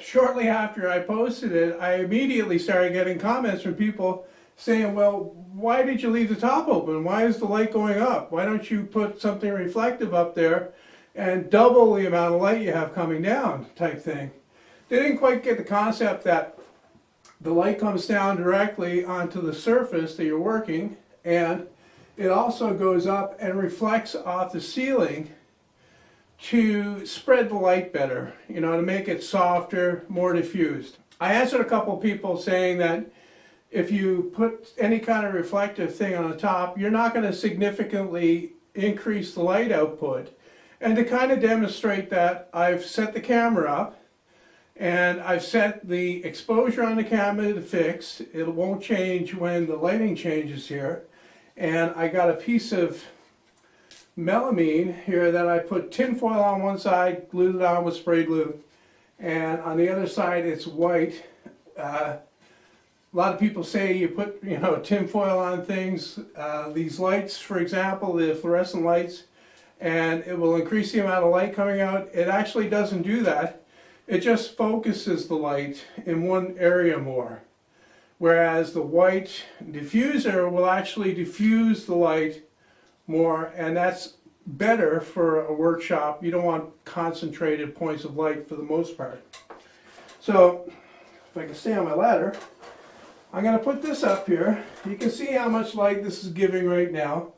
shortly after I posted it, I immediately started getting comments from people saying, well, why did you leave the top open? Why is the light going up? Why don't you put something reflective up there and double the amount of light you have coming down, type thing. They didn't quite get the concept that the light comes down directly onto the surface that you're working, and it also goes up and reflects off the ceiling to spread the light better, you know, to make it softer, more diffused. I answered a couple of people saying that if you put any kind of reflective thing on the top, you're not going to significantly increase the light output. And to kind of demonstrate that, I've set the camera up and I've set the exposure on the camera to fixed. It won't change when the lighting changes here. And I got a piece of melamine here that I put tin foil on one side, glued it on with spray glue, and on the other side it's white. A lot of people say you put, you know, tin foil on things. These lights, for example, the fluorescent lights, and it will increase the amount of light coming out. It actually doesn't do that. It just focuses the light in one area more. Whereas the white diffuser will actually diffuse the light more, and that's better for a workshop. You don't want concentrated points of light for the most part. So if I can stay on my ladder, I'm going to put this up here. You can see how much light this is giving right now.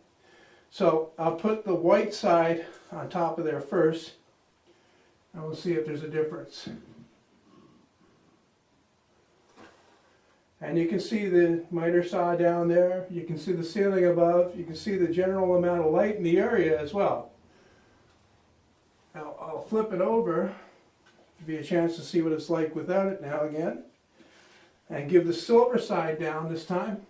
So I'll put the white side on top of there first, and we'll see if there's a difference. And you can see the miter saw down there, you can see the ceiling above, you can see the general amount of light in the area as well. Now I'll flip it over, give you a chance to see what it's like without it now again. And give the silver side down this time.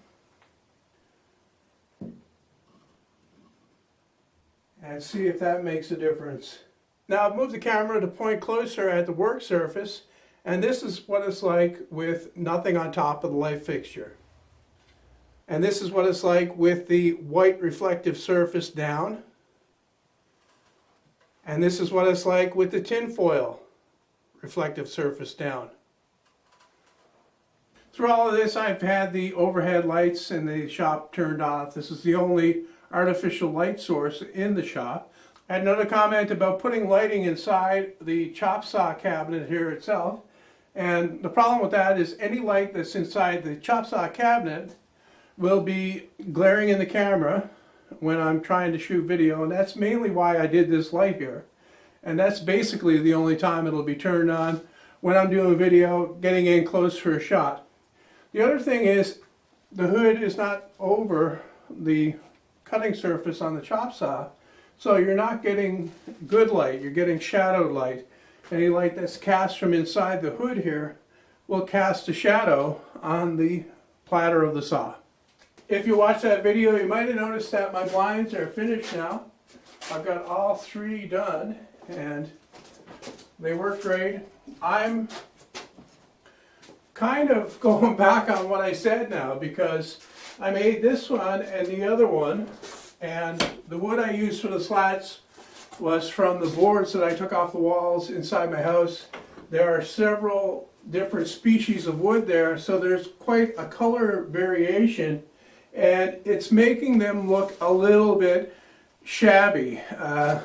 And see if that makes a difference. Now I've moved the camera to point closer at the work surface. And this is what it's like with nothing on top of the light fixture. And this is what it's like with the white reflective surface down. And this is what it's like with the tin foil reflective surface down. Through all of this, I've had the overhead lights in the shop turned off. This is the only artificial light source in the shop. I had another comment about putting lighting inside the chop saw cabinet here itself. And the problem with that is any light that's inside the chop saw cabinet will be glaring in the camera when I'm trying to shoot video, and that's mainly why I did this light here. And that's basically the only time it'll be turned on, when I'm doing video, getting in close for a shot. The other thing is the hood is not over the cutting surface on the chop saw, so you're not getting good light, you're getting shadowed light. Any light that's cast from inside the hood here will cast a shadow on the platter of the saw. If you watch that video, you might have noticed that my blinds are finished now. I've got all three done and they work great. I'm kind of going back on what I said now because I made this one and the other one, and the wood I used for the slats was from the boards that I took off the walls inside my house. There are several different species of wood there, so there's quite a color variation, and it's making them look a little bit shabby.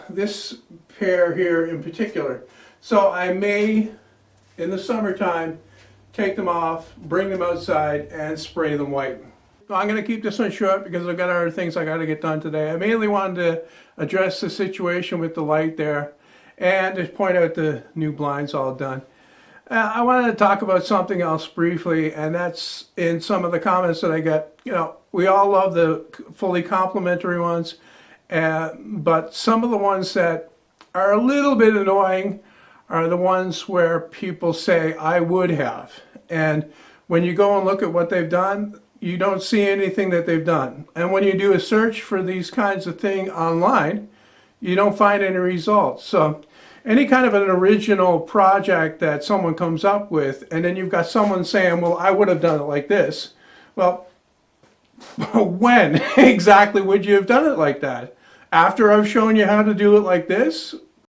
This pair here in particular. So I may, in the summertime, take them off, bring them outside, and spray them white. I'm going to keep this one short because I've got other things I got to get done today. I mainly wanted to address the situation with the light there and just point out the new blinds all done. I wanted to talk about something else briefly, and that's in some of the comments that I get. You know, we all love the fully complementary ones, but some of the ones that are a little bit annoying are the ones where people say, I would have. And when you go and look at what they've done, you don't see anything that they've done. And when you do a search for these kinds of things online, you don't find any results. So any kind of an original project that someone comes up with, and then you've got someone saying, well, I would have done it like this. Well, when exactly would you have done it like that? After I've shown you how to do it like this?